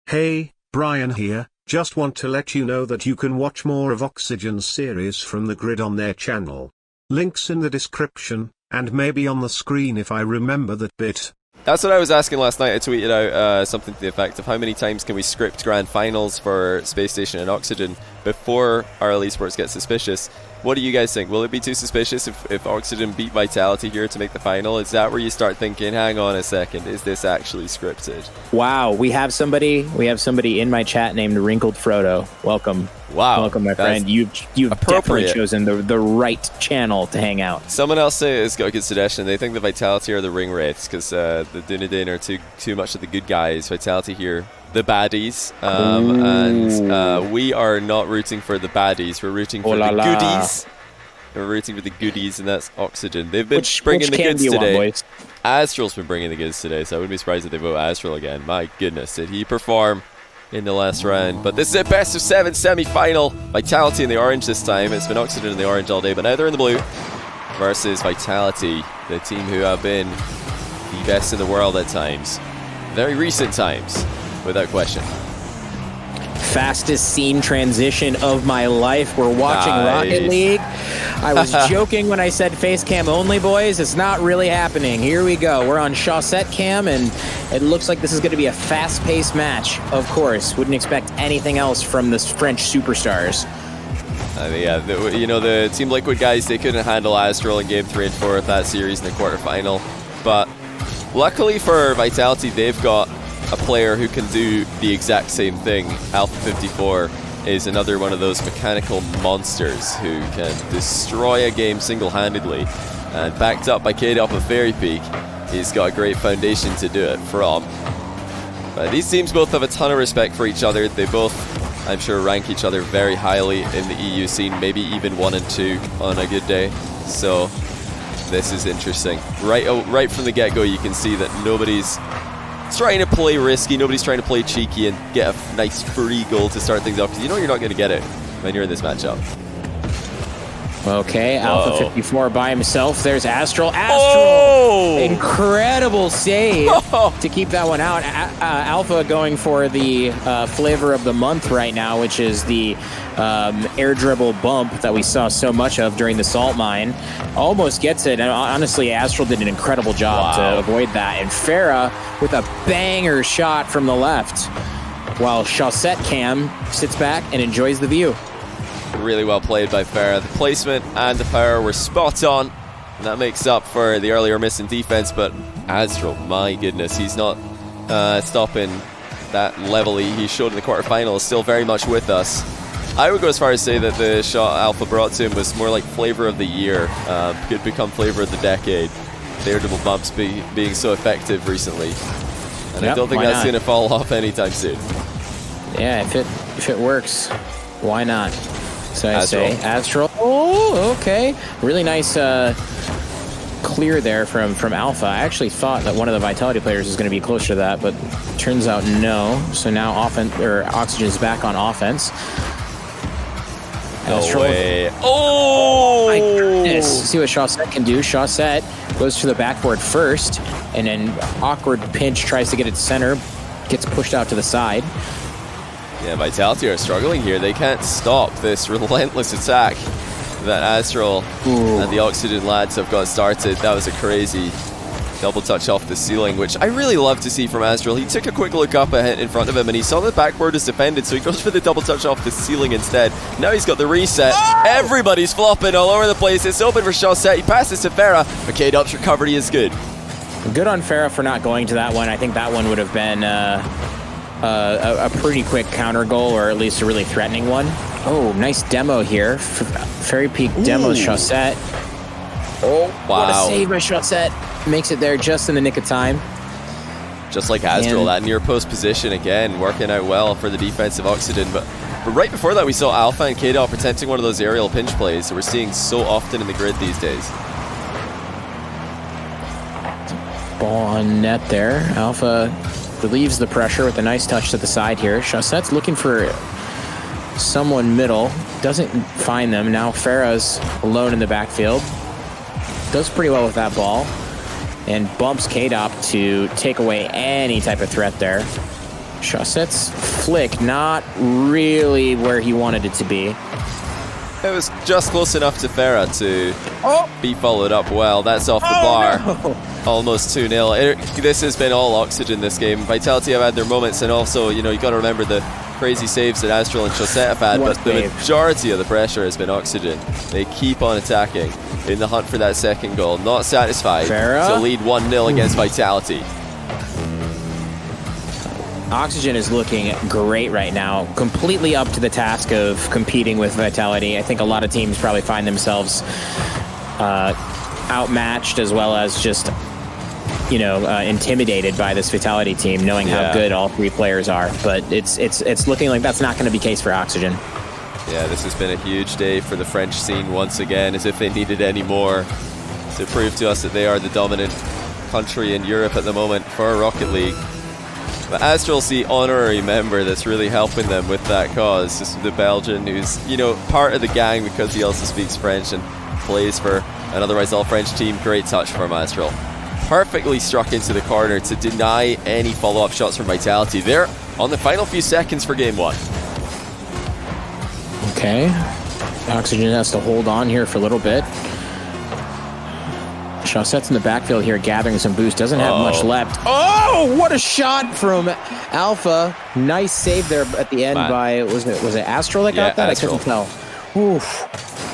Hey, Brian here. Just want to let you know that you can watch more of Oxygen's series from the grid on their channel. Links in the description, and maybe on the screen if I remember that bit. That's what I was asking last night. I tweeted out something to the effect of how many times can we script grand finals for Space Station and Oxygen before RL Esports gets suspicious. What do you guys think? Will it be too suspicious if Oxygen beat Vitality here to make the final? Is that where you start thinking, hang on a second, is this actually scripted? Wow, we have somebody in my chat named Wrinkled Frodo. Welcome. Wow. Welcome, my friend. You've definitely chosen the right channel to hang out. Someone else has got a good suggestion. They think the Vitality are the ring wraiths because the Dunedain are too much of the good guys. Vitality here, the baddies. And we are not rooting for the baddies. We're rooting for the goodies. We're rooting for the goodies, and that's Oxygen. They've been bringing the goods today. Astral's been bringing the goods today, so I wouldn't be surprised if they vote Astral again. My goodness, did he perform in the last round? But this is a best of 7 semi-final. Vitality in the orange this time. It's been Oxygen in the orange all day, but now they're in the blue versus Vitality, the team who have been the best in the world at times. Very recent times, without question. Fastest scene transition of my life. We're watching Rocket League. I was joking when I said face cam only, boys. It's not really happening. Here we go. We're on Chaussette cam, and it looks like this is going to be a fast-paced match. Of course, wouldn't expect anything else from the French superstars. Yeah, the Team Liquid guys, they couldn't handle Astral in Game 3 and 4 of that series in the quarterfinal. But luckily for Vitality, they've got a player who can do the exact same thing. Alpha 54 is another one of those mechanical monsters who can destroy a game single-handedly, and backed up by K-Dop of Fairy Peak, he's got a great foundation to do it from. But these teams both have a ton of respect for each other. They both, I'm sure, rank each other very highly in the EU scene, maybe even 1 and 2 on a good day. So this is interesting. Right from the get-go, you can see that nobody's trying to play risky, nobody's trying to play cheeky and get a nice free goal to start things off, because you know you're not going to get it when you're in this matchup. Okay, Alpha 54 by himself. There's Astral. Astral! Incredible save to keep that one out. Alpha going for the flavor of the month right now, which is the air dribble bump that we saw so much of during the salt mine. Almost gets it, and honestly, Astral did an incredible job to avoid that. And Farah with a banger shot from the left, while Chaussette Cam sits back and enjoys the view. Really well played by Farah. The placement and the power were spot on, and that makes up for the earlier miss in defense. But Astral, my goodness, he's not stopping that level he showed in the quarterfinals. Still very much with us. I would go as far as say that the shot Alpha brought to him was more like flavor of the year. Could become flavor of the decade. Air double bumps being so effective recently, and I don't think that's going to fall off anytime soon. Yeah, if it works, why not? So I say Astral. Oh, okay. Really nice clear there from Alpha. I actually thought that one of the Vitality players was going to be closer to that, but turns out no. So now Oxygen's back on offense. No way. Oh! My goodness. See what Chaussette can do. Chaussette goes to the backboard first, and then awkward pinch tries to get it center, gets pushed out to the side. Yeah, Vitality are struggling here. They can't stop this relentless attack that Astral and the Oxygen lads have got started. That was a crazy double touch off the ceiling, which I really love to see from Astral. He took a quick look up ahead in front of him, and he saw the backboard is defended, so he goes for the double touch off the ceiling instead. Now he's got the reset. Everybody's flopping all over the place. It's open for Chaussette. He passes to Farah. But K-Dop's recovery is good. Good on Farah for not going to that one. I think that one would have been a pretty quick counter goal, or at least a really threatening one. Oh, nice demo here. Fairy Peak demos Chaussette. Oh, wow. What a save by Chaussette. Makes it there just in the nick of time. Just like Astral, that near post position again, working out well for the defensive Oxygen. But right before that, we saw Alpha and K-Dop attempting one of those aerial pinch plays that we're seeing so often in the grid these days. Ball on net there. Alpha relieves the pressure with a nice touch to the side here. Chaussette's looking for someone middle. Doesn't find them. Now Farah's alone in the backfield. Does pretty well with that ball. And bumps K-Dop to take away any type of threat there. Chaussette's flick, not really where he wanted it to be. It was just close enough to Farah to be followed up well. That's off the bar. No. Almost 2-0. This has been all Oxygen this game. Vitality have had their moments, and also, you got to remember the crazy saves that Astral and Chaussette have had, but the majority of the pressure has been Oxygen. They keep on attacking in the hunt for that second goal. Not satisfied to lead 1-0 against Vitality. Oxygen is looking great right now, completely up to the task of competing with Vitality. I think a lot of teams probably find themselves outmatched, as well as just, intimidated by this Vitality team, knowing how good all three players are. But it's looking like that's not going to be the case for Oxygen. Yeah, this has been a huge day for the French scene once again, as if they needed any more to prove to us that they are the dominant country in Europe at the moment for Rocket League. But Astral's the honorary member that's really helping them with that cause. This is the Belgian who's, part of the gang because he also speaks French and plays for an otherwise all-French team. Great touch from Astral. Perfectly struck into the corner to deny any follow-up shots from Vitality. They're on the final few seconds for game 1. Okay. Oxygen has to hold on here for a little bit. Chaussette's in the backfield here, gathering some boost. Doesn't have much left. Oh, what a shot from Alpha. Nice save there at the end by, was it Astral that got that? Astral. I couldn't tell. Oof.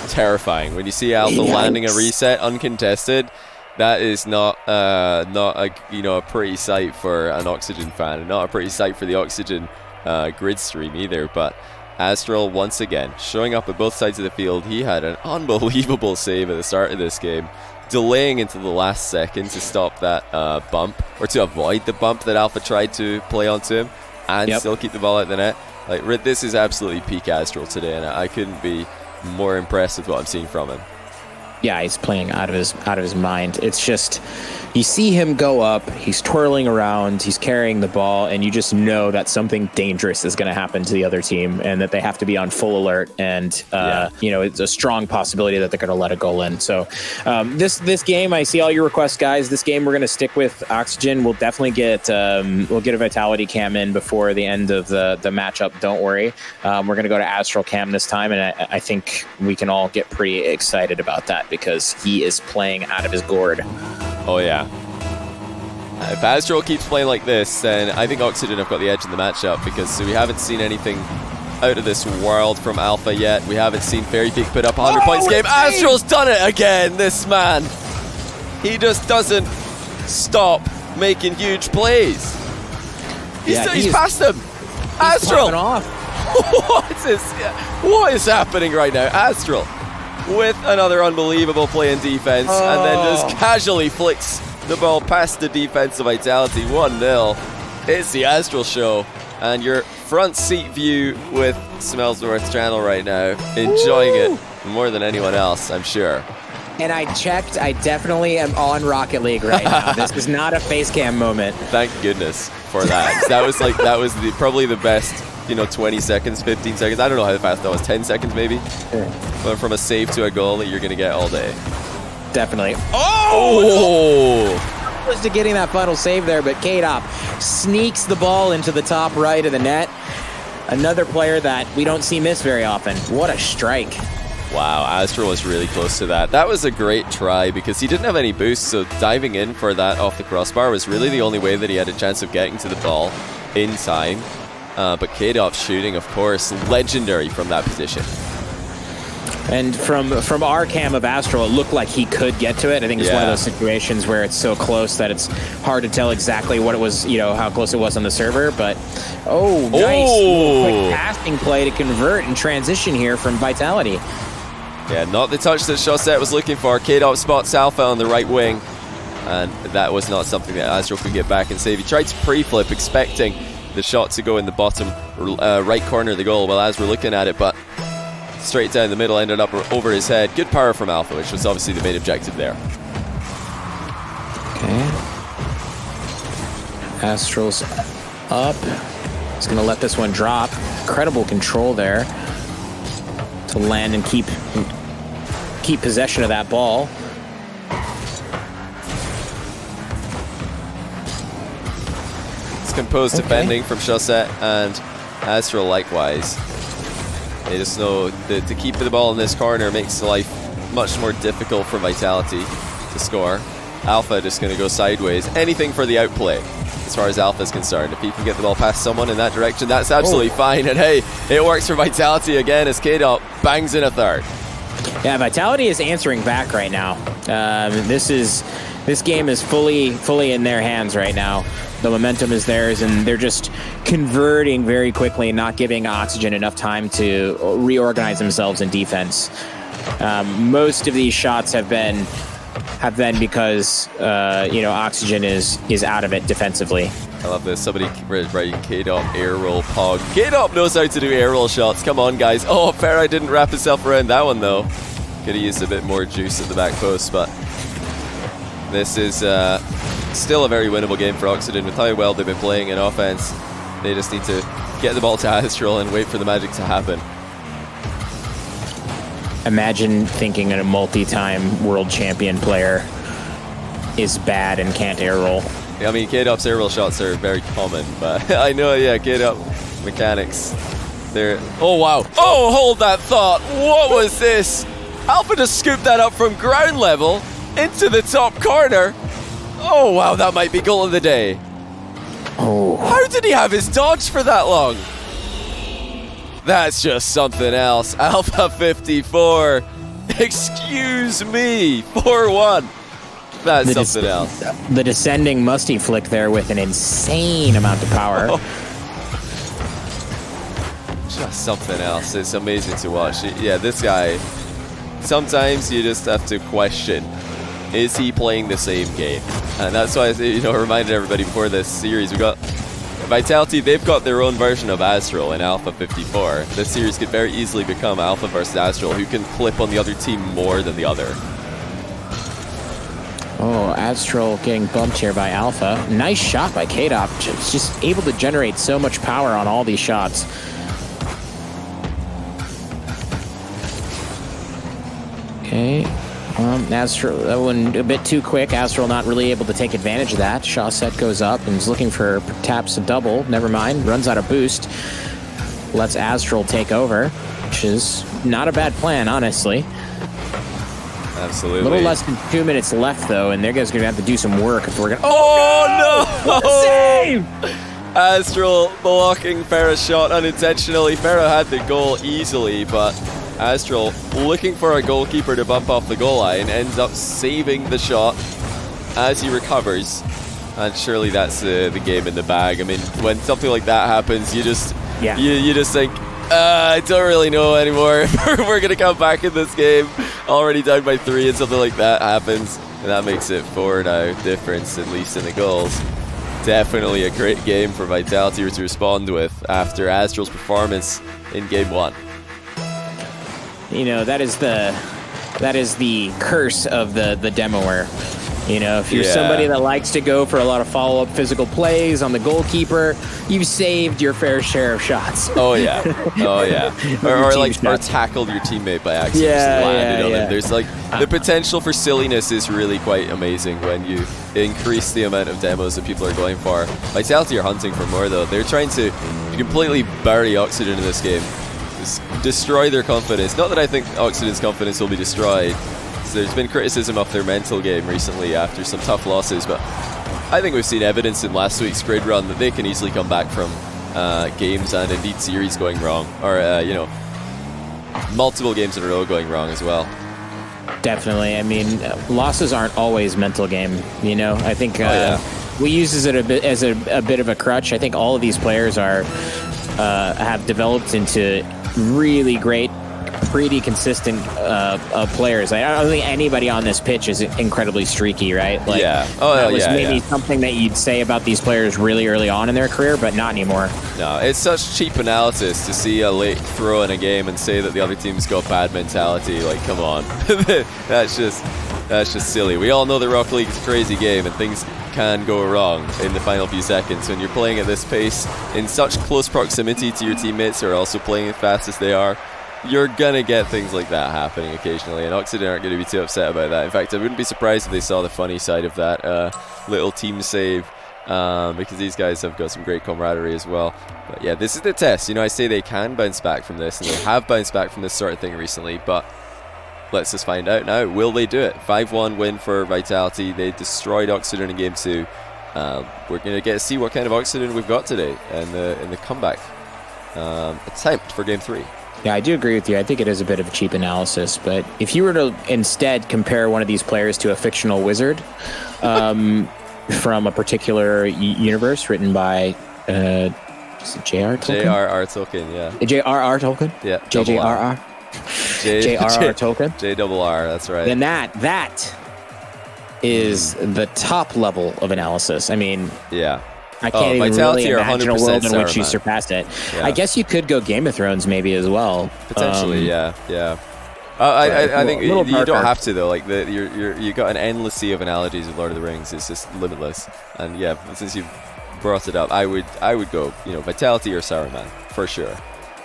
Terrifying. When you see Alpha landing a reset uncontested, that is not a pretty sight for an Oxygen fan, and not a pretty sight for the Oxygen grid stream either. But Astral, once again, showing up at both sides of the field. He had an unbelievable save at the start of this game, delaying into the last second to stop that bump, or to avoid the bump that Alpha tried to play onto him, and still keep the ball out the net. Like, this is absolutely peak Astral today, and I couldn't be more impressed with what I'm seeing from him. Yeah, he's playing out of his mind. It's just, you see him go up, he's twirling around, he's carrying the ball, and you just know that something dangerous is going to happen to the other team, and that they have to be on full alert. And it's a strong possibility that they're going to let a goal in. So this game, I see all your requests, guys. This game we're going to stick with Oxygen. We'll definitely get a Vitality cam in before the end of the matchup. Don't worry. We're going to go to Astral cam this time, and I think we can all get pretty excited about that, because he is playing out of his gourd. Oh yeah. If Astral keeps playing like this, then I think Oxygen have got the edge in the matchup, because we haven't seen anything out of this world from Alpha yet. We haven't seen Fairy Peak put up 100 points a game. Astral's done it again, this man. He just doesn't stop making huge plays. He's past him. Astral. What is happening right now? Astral with another unbelievable play in defense, and then just casually flicks the ball past the defense of Vitality. 1-0. It's the Astral show, and your front seat view with Smellsworth's channel right now, enjoying it more than anyone else, I'm sure. And I checked, I definitely am on Rocket League right now. This is not a face cam moment. Thank goodness for that. That was probably the best 20 seconds, 15 seconds. I don't know how fast that was. 10 seconds maybe. But from a save to a goal that you're going to get all day. Definitely. Close to getting that final save there, but K-Dop sneaks the ball into the top right of the net. Another player that we don't see miss very often. What a strike. Wow, Astral was really close to that. That was a great try, because he didn't have any boost, so diving in for that off the crossbar was really the only way that he had a chance of getting to the ball in time. But K-Dop's shooting, of course, legendary from that position. And from our cam of Astral, it looked like he could get to it. I think it's one of those situations where it's so close that it's hard to tell exactly what it was, how close it was on the server. But, nice. Quick passing play to convert and transition here from Vitality. Yeah, not the touch that Chaussette was looking for. K-Dop spots Alpha on the right wing, and that was not something that Astral could get back and save. He tried to pre-flip, expecting the shot to go in the bottom right corner of the goal, well, as we're looking at it, but straight down the middle, ended up over his head. Good power from Alpha, which was obviously the main objective there. Okay. Astral's up. He's going to let this one drop. Incredible control there to land and keep possession of that ball. It's composed defending from Chaussette and Astral likewise. They just know that to keep the ball in this corner makes life much more difficult for Vitality to score. Alpha just going to go sideways. Anything for the outplay as far as Alpha is concerned. If he can get the ball past someone in that direction, that's absolutely fine. And hey, it works for Vitality again as K-Dot bangs in a third. Yeah, Vitality is answering back right now. This game is fully in their hands right now. The momentum is theirs, and they're just converting very quickly and not giving Oxygen enough time to reorganize themselves in defense. Most of these shots have been because Oxygen is out of it defensively. I love this. Somebody writing K-Dop air roll pog. K-Dop knows how to do air roll shots. Come on, guys. Oh, Farah didn't wrap himself around that one, though. Could have used a bit more juice at the back post, but this is still a very winnable game for Oxygen with how well they've been playing in offense. They just need to get the ball to Astral and wait for the magic to happen. Imagine thinking a multi-time world champion player is bad and can't air roll. I mean, K-Dop's air roll shots are very common, but I know, yeah, K-Dop mechanics. They're... Oh, wow. Oh, hold that thought. What was this? Alpha just scooped that up from ground level into the top corner. Oh, wow, that might be goal of the day. Oh. How did he have his dodge for that long? That's just something else. Alpha 54. Excuse me. 4-1. That's something else. The descending musty flick there with an insane amount of power. Oh. Just something else. It's amazing to watch. Yeah, this guy, sometimes you just have to question, is he playing the same game? And that's why I reminded everybody before this series, we got Vitality, they've got their own version of Astral in Alpha 54. This series could very easily become Alpha versus Astral, who can clip on the other team more than the other. Oh, Astral getting bumped here by Alpha. Nice shot by K-Dop. Just able to generate so much power on all these shots. Okay. Astral, that one a bit too quick. Astral not really able to take advantage of that. Chaussette goes up and is looking for taps a double. Never mind. Runs out of boost. Lets Astral take over, which is not a bad plan, honestly. Absolutely. A little less than 2 minutes left, though, and their guys are going to have to do some work if we're going to... Oh, no! What a save! Astral blocking Farah's shot unintentionally. Farah had the goal easily, but Astral looking for a goalkeeper to bump off the goal line ends up saving the shot as he recovers. And surely that's the game in the bag. I mean, when something like that happens, you just you just think, I don't really know anymore if we're going to come back in this game. Already down by 3 and something like that happens. And that makes it 4 now difference, at least in the goals. Definitely a great game for Vitality to respond with after Astral's performance in Game 1. You know, that is the curse of the demoer. You know, if you're somebody that likes to go for a lot of follow-up physical plays on the goalkeeper, you've saved your fair share of shots. Oh yeah, oh yeah. or tackled your teammate by accident, just landed on him. There's like the potential for silliness is really quite amazing when you increase the amount of demos that people are going for. Vitality are hunting for more though. They're trying to completely bury Oxygen in this game, just destroy their confidence. Not that I think Oxygen's confidence will be destroyed. There's been criticism of their mental game recently after some tough losses, but I think we've seen evidence in last week's grid run that they can easily come back from games and indeed series going wrong, or multiple games in a row going wrong as well. Definitely. I mean, losses aren't always mental game. You know, I think we use it as a bit of a crutch. I think all of these players have developed into really great, pretty consistent players. I don't think anybody on this pitch is incredibly streaky, right? Like, that was maybe something that you'd say about these players really early on in their career, but not anymore. No, it's such cheap analysis to see a late throw in a game and say that the other team's got bad mentality. Like, come on. That's just silly. We all know the Rocket League is a crazy game and things can go wrong in the final few seconds. When you're playing at this pace in such close proximity to your teammates who are also playing as fast as they are, you're gonna get things like that happening occasionally, and Oxygen aren't gonna be too upset about that. In fact, I wouldn't be surprised if they saw the funny side of that little team save because these guys have got some great camaraderie as well. But yeah, this is the test. You know, I say they can bounce back from this, and they have bounced back from this sort of thing recently, but let's just find out now. Will they do it? 5-1 win for Vitality. They destroyed Oxygen in Game 2. We're going to get to see what kind of Oxygen we've got today in the comeback attempt for Game 3. Yeah, I do agree with you. I think it is a bit of a cheap analysis, but if you were to instead compare one of these players to a fictional wizard from a particular universe written by is it J.R. Tolkien? J.R.R. Tolkien, yeah. J.R.R. Tolkien? Yeah. J.J.R.R. J.R.R. Tolkien? J.R.R. That's right. Then that is the top level of analysis. I mean, yeah. I can't even really imagine a world in which you Saruman. surpassed it. Yeah. I guess you could go Game of Thrones maybe as well. Potentially, yeah. I think you darker. don't have to though. Like you got an endless sea of analogies of Lord of the Rings. It's just limitless. And yeah, since you've brought it up, I would go, you know, Vitality or Saruman for sure.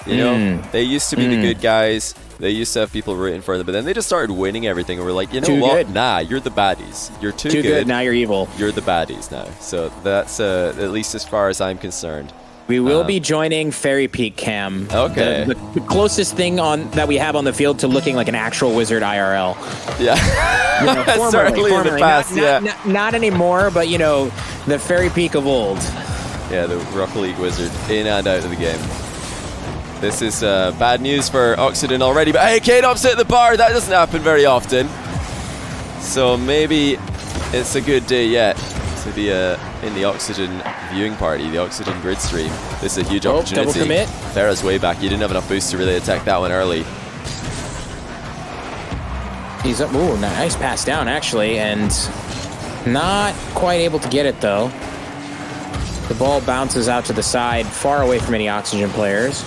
You know, they used to be the good guys. They used to have people rooting for them, but then they just started winning everything, and we're like, you know what? Good. Nah, you're the baddies. You're too good. Now you're evil. You're the baddies now. So that's at least as far as I'm concerned. We will be joining Fairy Peak Cam. Okay. The closest thing on we have on the field to looking like an actual wizard IRL. Yeah. You know, certainly in the past, not anymore, but you know, the Fairy Peak of old. Yeah, the Rocket League wizard in and out of the game. This is bad news for Oxygen already, but hey, K-Dop's hit the bar. That doesn't happen very often. So maybe it's a good day yet to be in the Oxygen viewing party, the Oxygen grid stream. This is a huge opportunity. Double commit. Farah's way back. You didn't have enough boost to really attack that one early. He's up. Ooh, nice pass down actually, and not quite able to get it though. The ball bounces out to the side, far away from any Oxygen players.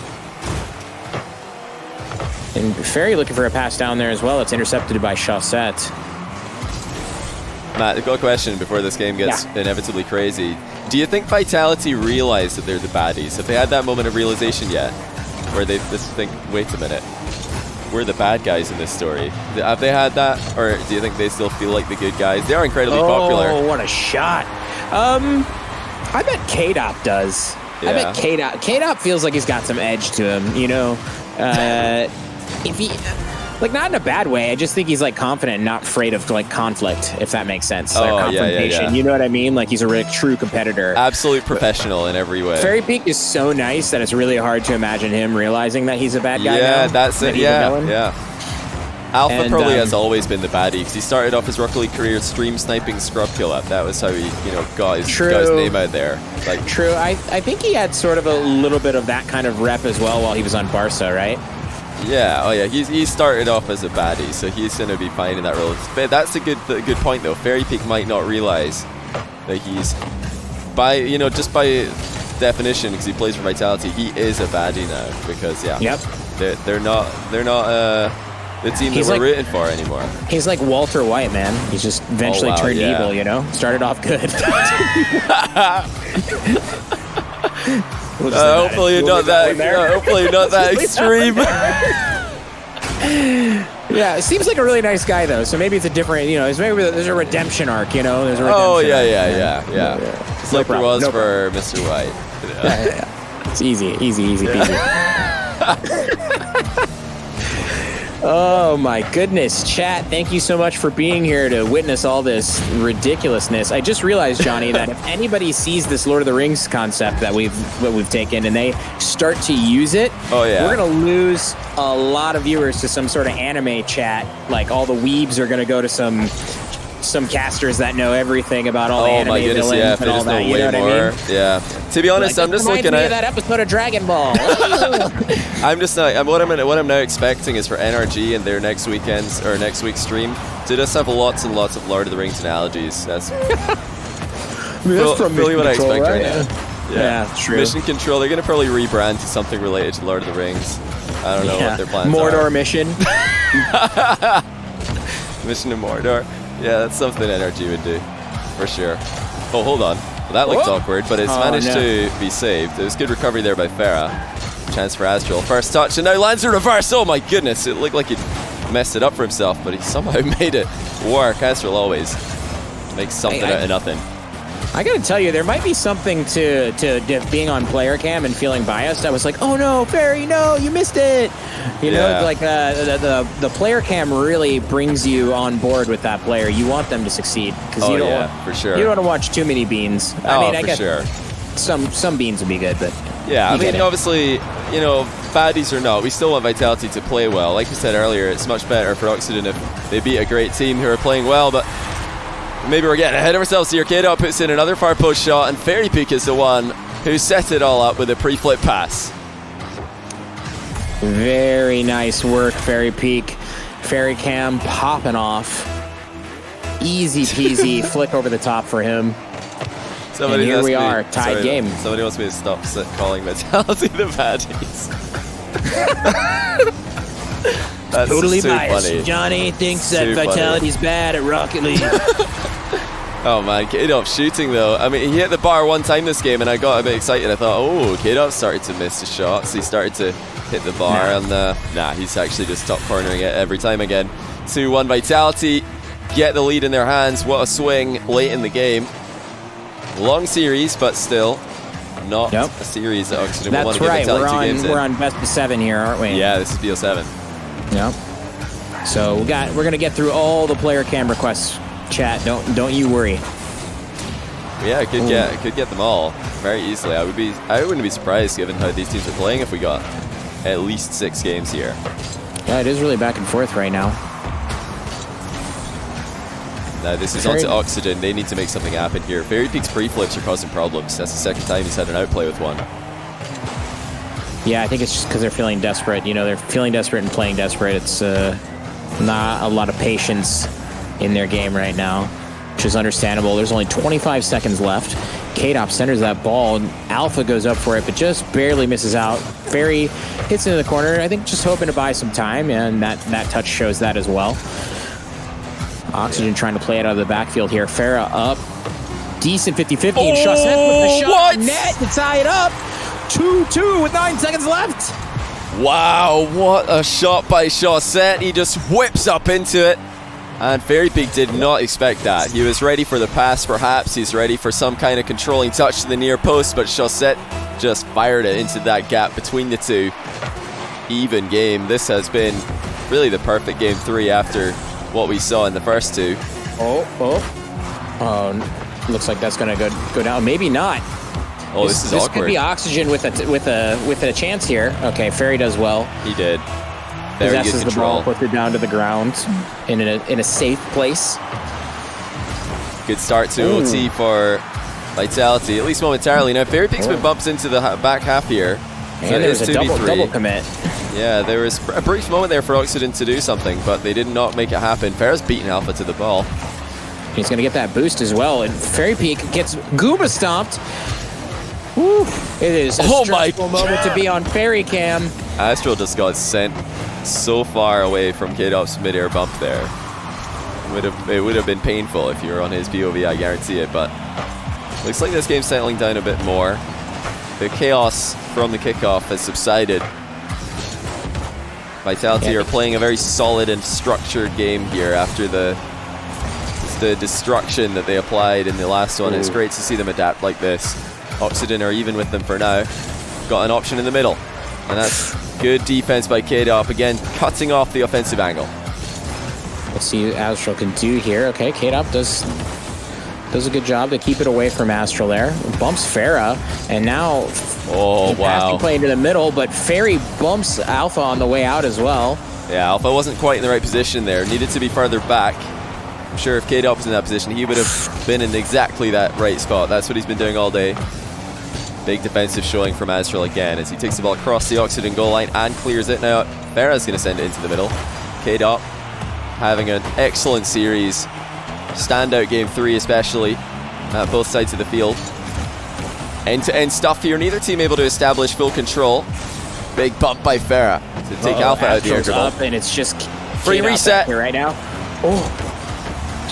And Fairy looking for a pass down there as well. It's intercepted by Chaussette. Matt, I've got a question before this game gets inevitably crazy. Do you think Vitality realize that they're the baddies? Have they had that moment of realization yet? Where they just think, wait a minute, we're the bad guys in this story. Have they had that? Or do you think they still feel like the good guys? They are incredibly popular. Oh, what a shot. I bet K-Dop does. Yeah. I bet K-Dop feels like he's got some edge to him, you know? If he, like, not in a bad way. I just think he's like confident and not afraid of like conflict, if that makes sense. Like, confrontation. Yeah. You know what I mean? Like, he's a really true competitor. Absolute professional in every way. Fairy Peak is so nice that it's really hard to imagine him realizing that he's a bad guy. Yeah, now, that's it. Yeah. Alpha probably has always been the baddie because he started off his Rocket League career stream sniping Scrub Kill Up. That was how he, you know, got his name out there. Like, true. I think he had sort of a little bit of that kind of rep as well while he was on Barca, right? Yeah, oh yeah, he started off as a baddie, so he's going to be fine in that role. But that's a good point though. Fairy Peak might not realize that he's, just by definition, because he plays for Vitality, he is a baddie now because they're not the team that we're rooting for anymore. He's like Walter White, man. He's just eventually turned evil, you know? Started off good. Hopefully you're not that extreme. Yeah, it seems like a really nice guy though. So maybe it's a different, maybe there's a redemption arc, There's a redemption arc. Yeah. It's like there was for Mr. White. Yeah. It's easy peasy. Oh my goodness, chat, thank you so much for being here to witness all this ridiculousness. I just realized, Johnny, that if anybody sees this Lord of the Rings concept that we've taken and they start to use it, we're gonna lose a lot of viewers to some sort of anime chat. Like, all the weebs are gonna go to some casters that know everything about all the anime villains and all that. You know what I mean? Yeah. To be honest, I'm just looking at that episode of Dragon Ball. I'm just not. What I'm now expecting is for NRG and their next week's stream to just have lots and lots of Lord of the Rings analogies. That's really what I expect right now. Yeah, true. Mission Control. They're gonna probably rebrand to something related to Lord of the Rings. I don't know what their plans Mordor are. Mission. Mission to Mordor. Yeah, that's something NRG would do, for sure. Oh, hold on. Well, that looked awkward, but it's managed to be saved. It was good recovery there by Farah. Chance for Astral. First touch, and now lands a reverse. Oh my goodness, it looked like he'd messed it up for himself, but he somehow made it work. Astral always makes something out of nothing. I gotta tell you, there might be something to being on player cam and feeling biased. I was like, oh no, Fairy, no, you missed it. You know, like the player cam really brings you on board with that player. You want them to succeed because for sure. You don't want to watch too many beans. I mean, I guess sure. some beans would be good, but yeah, I mean, obviously, you know, baddies or not, we still want Vitality to play well. Like we said earlier, it's much better for Oxygen if they beat a great team who are playing well, but maybe we're getting ahead of ourselves here. K-Dot puts in another far post shot, and Fairy Peak is the one who set it all up with a pre-flip pass. Very nice work, Fairy Peak. Fairy Cam popping off. Easy peasy flick over the top for him. And here we are, tied game. Somebody wants me to stop calling Vitality the baddies. That's totally so biased. Funny. Johnny thinks that Vitality's bad at Rocket League. Oh man, K-Dop's shooting though. I mean, he hit the bar one time this game and I got a bit excited. I thought, oh, K-Dop started to miss the shots. He started to hit the bar and he's actually just top cornering it every time again. 2-1 Vitality, get the lead in their hands. What a swing late in the game. Long series, but still not a series that Oxygen will want to give Vitality 2 games in. We're on best of 7 here, aren't we? Yeah, this is BO7. Yep. So we're gonna get through all the player cam requests. Chat, don't you worry. Yeah, could get them all very easily. I wouldn't be surprised given how these teams are playing if we got at least 6 games here. Yeah, it is really back and forth right now. Now this is onto Oxygen. They need to make something happen here. Fairy Peak's pre-flips are causing problems. That's the second time he's had an outplay with one. Yeah, I think it's just because they're feeling desperate. You know, they're feeling desperate and playing desperate. It's not a lot of patience in their game right now, which is understandable. There's only 25 seconds left. K-Dop centers that ball, and Alpha goes up for it, but just barely misses out. Fairy hits into the corner, I think just hoping to buy some time, and that touch shows that as well. Oxygen trying to play it out of the backfield here. Farah up. Decent 50-50, and Chaussette with the shot on net to tie it up. 2-2 with 9 seconds left. Wow, what a shot by Chaussette. He just whips up into it. And Fairy Peak did not expect that. He was ready for the pass, perhaps. He's ready for some kind of controlling touch to the near post, but Chaussette just fired it into that gap between the two. Even game. This has been really the perfect game 3 after what we saw in the first 2. Looks like that's gonna go down. Maybe not. Oh, this is awkward. This could be Oxygen with a chance here. Okay, Fairy does well. He did. Very good possesses the ball, puts it down to the ground in a safe place. Good start to OT for Vitality, at least momentarily. Now Fairy Peak's been bumped into the back half here. And there's a double commit. Yeah, there was a brief moment there for Oxygen to do something, but they did not make it happen. Farah's beaten Alpha to the ball. He's going to get that boost as well, and Fairy Peak gets Goomba stomped. Woo. It is a stressful moment to be on Fairy Cam. Astral just got sent so far away from K-Dop's mid-air bump there. It would have been painful if you were on his POV, I guarantee it, but looks like this game's settling down a bit more. The chaos from the kickoff has subsided. Vitality are playing a very solid and structured game here after the destruction that they applied in the last one. It's great to see them adapt like this. Oxygen are even with them for now. Got an option in the middle, and that's good defense by K-Dop, again cutting off the offensive angle. Let's see what Astral can do here. Okay, K-Dop does a good job to keep it away from Astral there. Bumps Farah, and now passing play into the middle, but Fairy bumps Alpha on the way out as well. Yeah, Alpha wasn't quite in the right position there. Needed to be further back. I'm sure if K-Dop was in that position, he would have been in exactly that right spot. That's what he's been doing all day. Big defensive showing from Astral again as he takes the ball across the Oxygen goal line and clears it. Now Farah's going to send it into the middle. K-Dop having an excellent series. Standout game 3 especially at both sides of the field. End-to-end stuff here. Neither team able to establish full control. Big bump by Farah to take Alpha out of the air dribble. Up and it's just free reset here right now.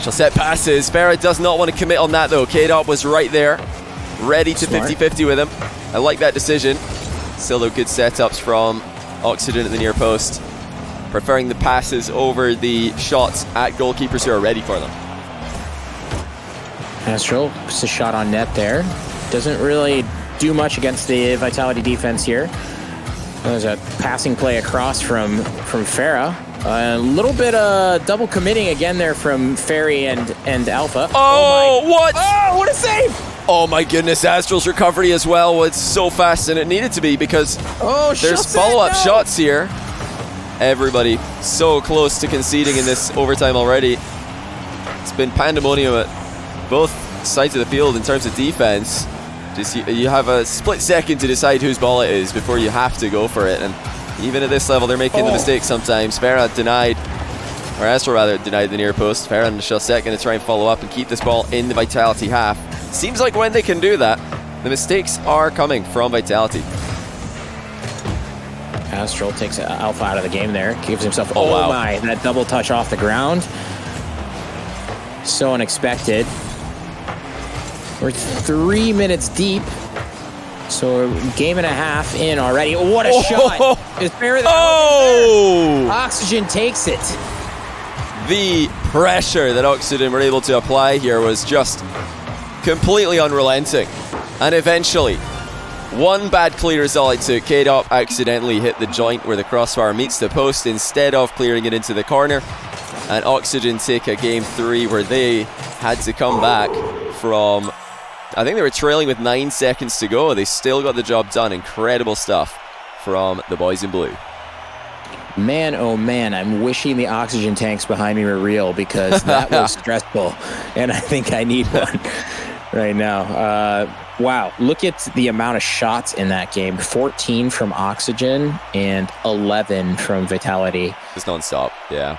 Chaussette passes. Farah does not want to commit on that though. K-Dop was right there, ready to 50-50 with him. I like that decision. Still though, good setups from Oxygen at the near post. Preferring the passes over the shots at goalkeepers who are ready for them. Astral puts a shot on net there. Doesn't really do much against the Vitality defense here. There's a passing play across from Farah. A little bit double committing again there from Fairy and Alpha. What? Oh, what a save! Oh my goodness, Astral's recovery as well was so fast, and it needed to be because there's follow-up shots here. Everybody so close to conceding in this overtime already. It's been pandemonium at both sides of the field in terms of defense. Just you have a split second to decide whose ball it is before you have to go for it, and even at this level they're making the mistake sometimes. Farah denied, or Astral rather, denied the near post. Farah and Shellsec going to try and follow up and keep this ball in the Vitality half. Seems like when they can do that, the mistakes are coming from Vitality. Astral takes Alpha out of the game there. Gives himself, wow. My, that double touch off the ground. So unexpected. We're 3 minutes deep. So a game and a half in already. What a shot! It's better than Oxygen takes it. The pressure that Oxygen were able to apply here was just completely unrelenting. And eventually, one bad clear is all it took. K-Dop accidentally hit the joint where the crossbar meets the post instead of clearing it into the corner. And Oxygen take a game 3 where they had to come back from, I think they were trailing with 9 seconds to go. They still got the job done. Incredible stuff from the boys in blue. Man, oh man, I'm wishing the oxygen tanks behind me were real, because that was stressful, and I think I need one right now. Wow, look at the amount of shots in that game. 14 from Oxygen and 11 from Vitality. It's non-stop, yeah.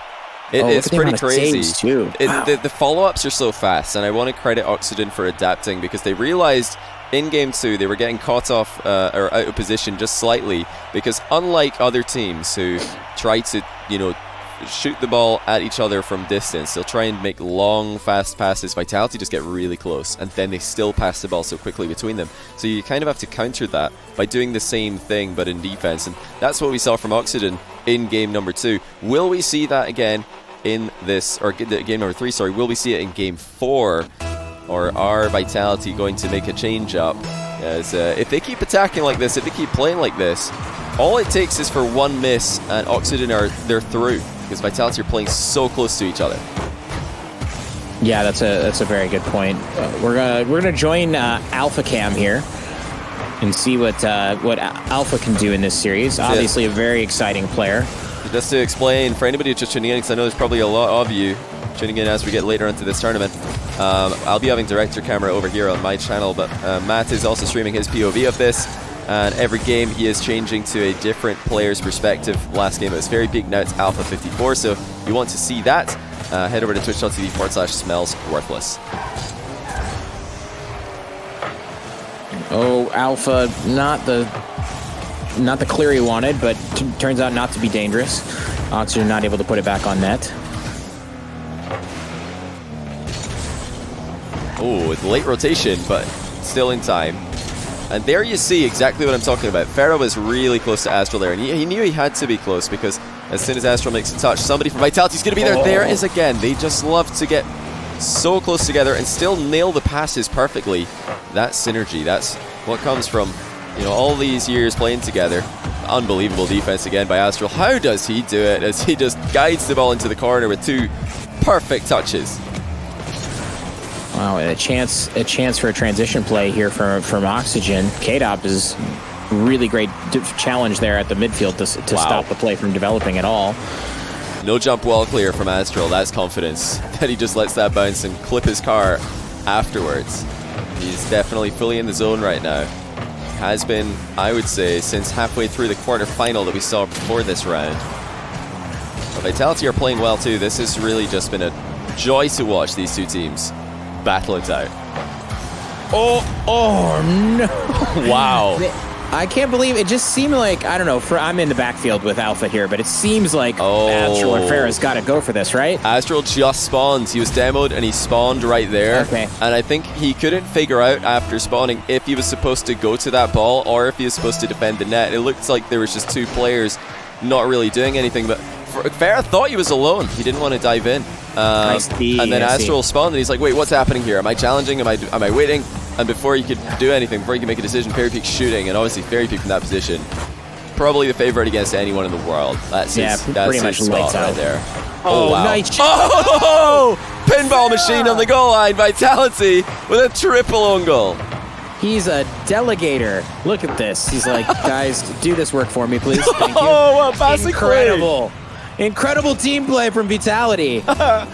It's pretty crazy. Too. Wow. The follow-ups are so fast, and I want to credit Oxygen for adapting, because they realized in game 2 they were getting caught off or out of position just slightly, because unlike other teams who try to, shoot the ball at each other from distance, they'll try and make long, fast passes. Vitality just get really close, and then they still pass the ball so quickly between them. So you kind of have to counter that by doing the same thing but in defense, and that's what we saw from Oxygen in game number 2. Will we see that again in this, or game number 3, sorry, will we see it in game 4? Or are Vitality going to make a change up? As if they keep attacking like this, if they keep playing like this, all it takes is for one miss and Oxygen they're through, because Vitality are playing so close to each other. Yeah, that's a very good point. We're gonna join Alpha Cam here and see what Alpha can do in this series. Obviously, a very exciting player. Just to explain for anybody who's just tuning in, because I know there's probably a lot of you tuning in as we get later into this tournament. I'll be having director camera over here on my channel, but Matt is also streaming his POV of this, and every game he is changing to a different player's perspective. Last game it was Fairy Peak, now it's Alpha 54, so if you want to see that, head over to twitch.tv/Smellsworthless. Oh, Alpha, not the clear he wanted, but turns out not to be dangerous. Oxygen not able to put it back on net. Oh, with late rotation, but still in time. And there you see exactly what I'm talking about. Farah was really close to Astral there, and he knew he had to be close, because as soon as Astral makes a touch, somebody from Vitality is going to be there. There is again. They just love to get so close together and still nail the passes perfectly. That synergy, that's what comes from, all these years playing together. Unbelievable defense again by Astral. How does he do it, as he just guides the ball into the corner with 2 perfect touches? Wow, a chance for a transition play here from Oxygen. K-Dop is really great challenge there at the midfield to stop the play from developing at all. No jump wall clear from Astral. That's confidence that he just lets that bounce and clip his car afterwards. He's definitely fully in the zone right now. Has been, I would say, since halfway through the quarterfinal that we saw before this round. But Vitality are playing well too. This has really just been a joy to watch these two teams battle it out. Oh no! Wow. I can't believe it. Just seemed like, I don't know, I'm in the backfield with Alpha here, but it seems like Astral and Farah's got to go for this, right? Astral just spawned. He was demoed and he spawned right there. Okay. And I think he couldn't figure out after spawning if he was supposed to go to that ball or if he was supposed to defend the net. It looked like there was just 2 players not really doing anything, but Farah thought he was alone. He didn't want to dive in. Nice D, and then Astral spawned, and he's like, wait, what's happening here? Am I challenging? Am I waiting? And before he could do anything, before he could make a decision, FairJame shooting, and obviously FairJame from that position, probably the favorite against anyone in the world. That's his spot right there. Oh, wow. Nice shot. Oh! Pinball machine on the goal line. Vitality with a triple own goal. He's a delegator. Look at this. He's like, guys, do this work for me, please. Thank you. Oh, what passing incredible. Incredible team play from Vitality. Now,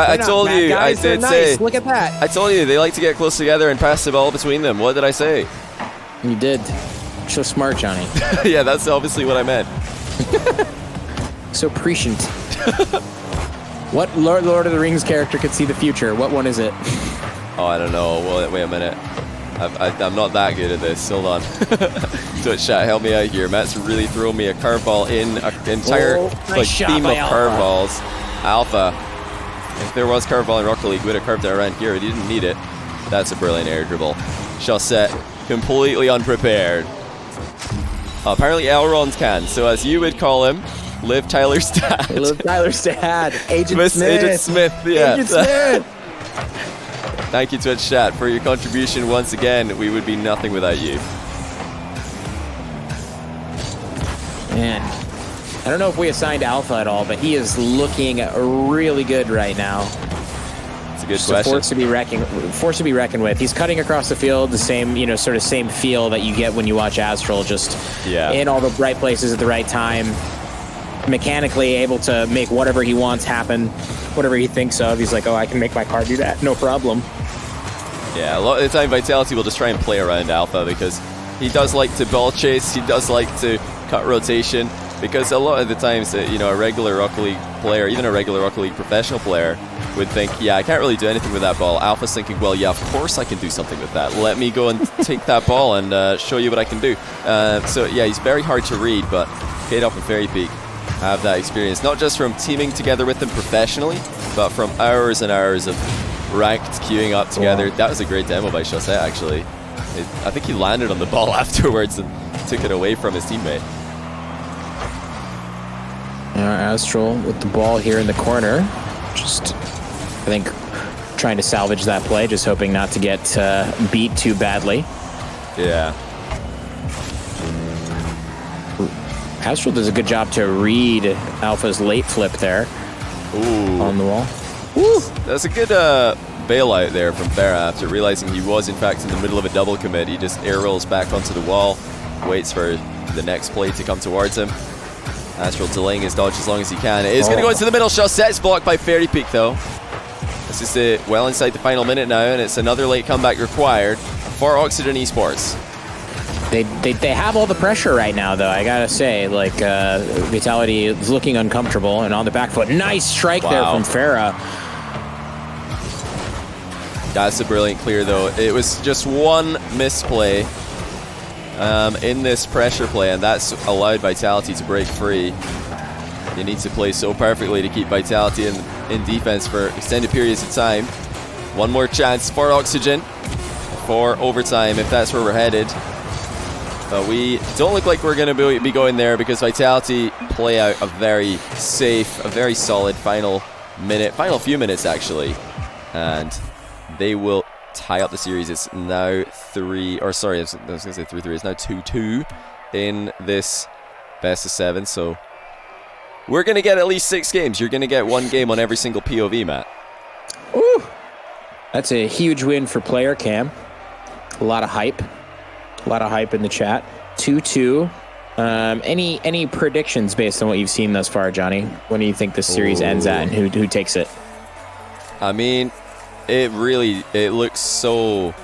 I told you, I did say. Look at that. I told you, they like to get close together and pass the ball between them. What did I say? You did. So smart, Johnny. Yeah, that's obviously what I meant. So prescient. What Lord of the Rings character could see the future? What one is it? Oh, I don't know. Wait a minute. I'm not that good at this. Hold on. Twitch chat, help me out here. Matt's really throwing me a curveball in an entire theme of curveballs. Alpha. If there was curveball in Rocket League, we'd have curved it around here. He didn't need it. That's a brilliant air dribble. Chaussette, completely unprepared. Apparently Elrond can. So as you would call him, Liv Tyler's dad. Liv Tyler's dad. Agent Smith. Agent Smith, yeah. Agent Smith. Thank you, Twitch chat, for your contribution once again. We would be nothing without you. Man, I don't know if we assigned Alpha at all, but he is looking really good right now. It's a good question. Force to be reckoned with. He's cutting across the field, the same, sort of same feel that you get when you watch Astral, just in all the right places at the right time. Mechanically able to make whatever he wants happen, whatever he thinks of. He's like, oh, I can make my car do that, no problem. Yeah, a lot of the time Vitality will just try and play around Alpha because he does like to ball chase, he does like to cut rotation, because a lot of the times that, a regular Rocket League player, even a regular Rocket League professional player, would think, yeah, I can't really do anything with that ball. Alpha's thinking, well, yeah, of course I can do something with that. Let me go and take that ball and show you what I can do. So yeah, he's very hard to read, but K-Dop and FairJame have that experience, not just from teaming together with them professionally, but from hours and hours of ranked queuing up together. Wow. That was a great demo by Chaussette, actually. I think he landed on the ball afterwards and took it away from his teammate. Astral with the ball here in the corner. Just, I think, trying to salvage that play, just hoping not to get beat too badly. Yeah. Astral does a good job to read Alpha's late flip there. Ooh. On the wall. Woo! That's a good bailout there from Farah after realizing he was in fact in the middle of a double commit. He just air rolls back onto the wall, waits for the next play to come towards him. Astral delaying his dodge as long as he can. It is going to go into the middle. Chaussette's blocked by FairJame though. This is well inside the final minute now, and it's another late comeback required for Oxygen Esports. They have all the pressure right now, though. I gotta say, like Vitality is looking uncomfortable and on the back foot. Nice strike there from Farah. That's a brilliant clear, though. It was just one misplay in this pressure play, and that's allowed Vitality to break free. You need to play so perfectly to keep Vitality in defense for extended periods of time. One more chance for Oxygen for overtime, if that's where we're headed. But we don't look like we're going to be going there because Vitality play out a very safe, a very solid final few minutes actually. And they will tie up the series. It's now 3, or sorry, I was going to say 3-3. It's now 2-2 in this best of 7. So we're going to get at least 6 games. You're going to get 1 game on every single POV, Matt. Ooh. That's a huge win for player cam. A lot of hype. A lot of hype in the chat. 2-2. Any predictions based on what you've seen thus far, Johnny? When do you think this series ends at, and who takes it? I mean, it looks so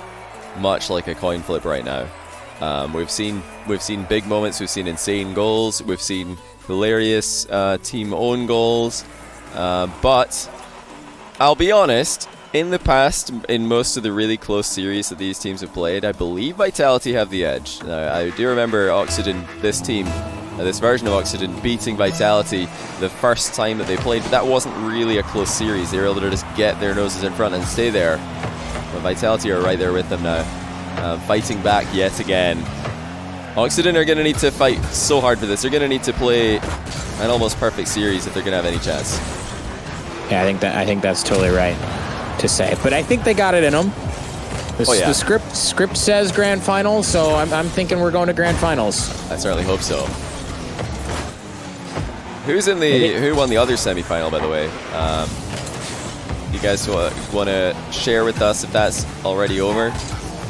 much like a coin flip right now. We've seen big moments. We've seen insane goals. We've seen hilarious team own goals. But I'll be honest. In the past, in most of the really close series that these teams have played, I believe Vitality have the edge. Now, I do remember Oxygen, this team, this version of Oxygen, beating Vitality the first time that they played, but that wasn't really a close series. They were able to just get their noses in front and stay there. But Vitality are right there with them now, fighting back yet again. Oxygen are going to need to fight so hard for this. They're going to need to play an almost perfect series if they're going to have any chance. Yeah, I think that's totally right to say. But I think they got it in them. The script says grand finals, so I'm thinking we're going to grand finals. I certainly hope so. Who won the other semifinal, by the way? You guys want to share with us if that's already over?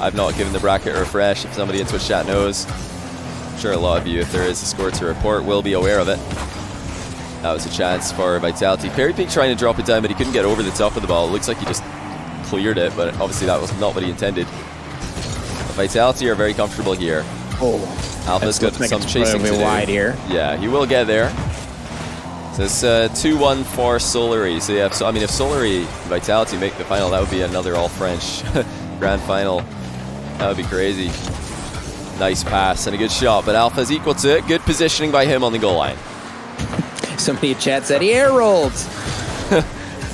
I've not given the bracket a refresh. If somebody in Twitch chat knows, I'm sure a lot of you, if there is a score to report, will be aware of it. That was a chance for Vitality. FairJame trying to drop it down, but he couldn't get over the top of the ball. It looks like he just cleared it, but obviously that was not what he intended. Vitality are very comfortable here. Oh, Alpha's got some chasing to do. Wide here. Yeah, he will get there. So it's 2-1 for Solary. So yeah, I mean, if Solary Vitality make the final, that would be another all-French grand final. That would be crazy. Nice pass and a good shot, but Alpha's equal to it. Good positioning by him on the goal line. Somebody in chat said he air rolled.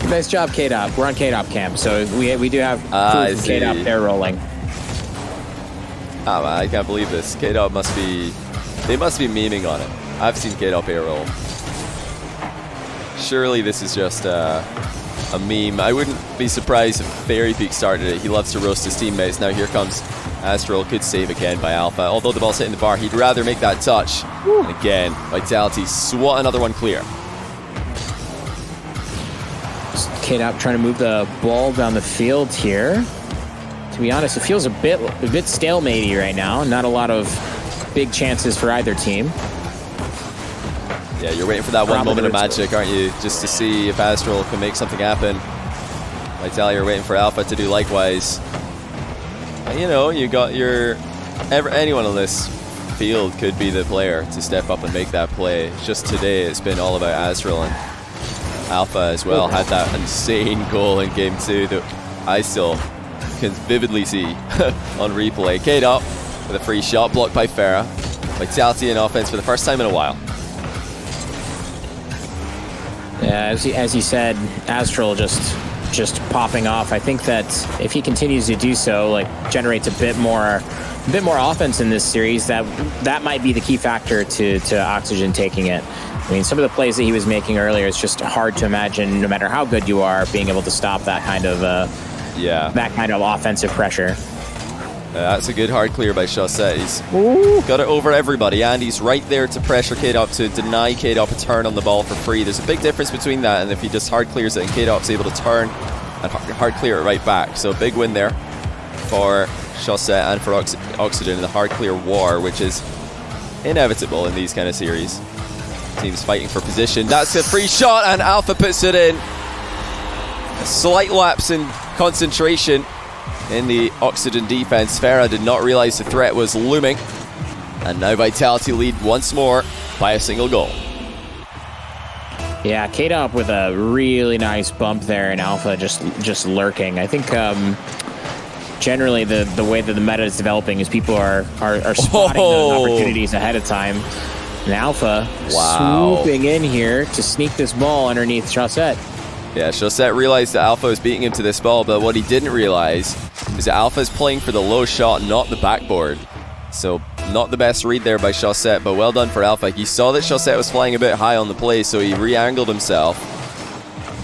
Nice job, K-Dop. We're on K-Dop cam, so we do have proof of K-Dop air rolling. Oh, I can't believe this. K-Dop must be memeing on it. I've seen K-Dop air roll. Surely this is just a meme. I wouldn't be surprised if FairJame started it. He loves to roast his teammates. Now here comes Astral. Good save again by Alpha. Although the ball's hitting the bar, he'd rather make that touch. And again, Vitality swat another one clear. K-Dop trying to move the ball down the field here. To be honest, it feels a bit stalematey right now. Not a lot of big chances for either team. Yeah, you're waiting for that one moment of magic, aren't you? Just to see if Astral can make something happen. Vitality are waiting for Alpha to do likewise. And you know, you got anyone on this field could be the player to step up and make that play. It's just today it's been all about Astral, and Alpha as well had that insane goal in game 2 that I still can vividly see on replay. K-Dop with a free shot blocked by Farah. Vitality in offense for the first time in a while. Yeah, as you said, Astral just popping off. I think that if he continues to do so, like generates a bit more offense in this series, that might be the key factor to OXG taking it. I mean, some of the plays that he was making earlier, it's just hard to imagine, no matter how good you are, being able to stop that kind of offensive pressure. That's a good hard clear by Chaussette. He's got it over everybody, and he's right there to pressure K-Dop, to deny K-Dop a turn on the ball for free. There's a big difference between that and if he just hard clears it and K-Dop's able to turn and hard clear it right back. So a big win there for Chaussette and for OXG in the hard clear war, which is inevitable in these kind of series. Teams fighting for position. That's a free shot, and Alpha puts it in. A slight lapse in concentration in the OXG defense. Farah did not realize the threat was looming, and now Vitality lead once more by a single goal. Yeah, K-Dop with a really nice bump there, and Alpha just lurking. I think generally the way that the meta is developing is people are spotting those opportunities ahead of time. And Alpha swooping in here to sneak this ball underneath Chaussette. Yeah, Chaussette realized that Alpha was beating him to this ball, but what he didn't realize is that Alpha is playing for the low shot, not the backboard. So not the best read there by Chaussette, but well done for Alpha. He saw that Chaussette was flying a bit high on the play, so he re-angled himself,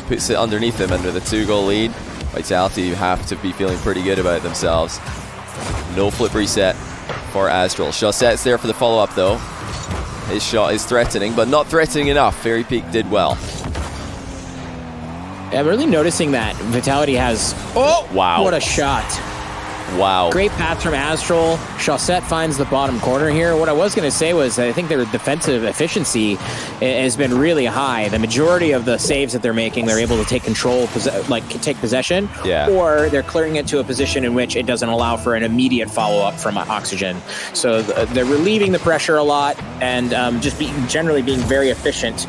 puts it underneath him, and with a 2-goal lead, Vitality have to be feeling pretty good about themselves. No flip reset for Astral. Chaussette's there for the follow-up though. His shot is threatening, but not threatening enough. FairJame did well. I'm really noticing that Vitality has... Oh! Wow. What a shot. Wow. Great pass from Astral. Chaussette finds the bottom corner here. What I was going to say was I think their defensive efficiency has been really high. The majority of the saves that they're making, they're able to take control, take possession, or they're clearing it to a position in which it doesn't allow for an immediate follow-up from OXG. So they're relieving the pressure a lot and just generally being very efficient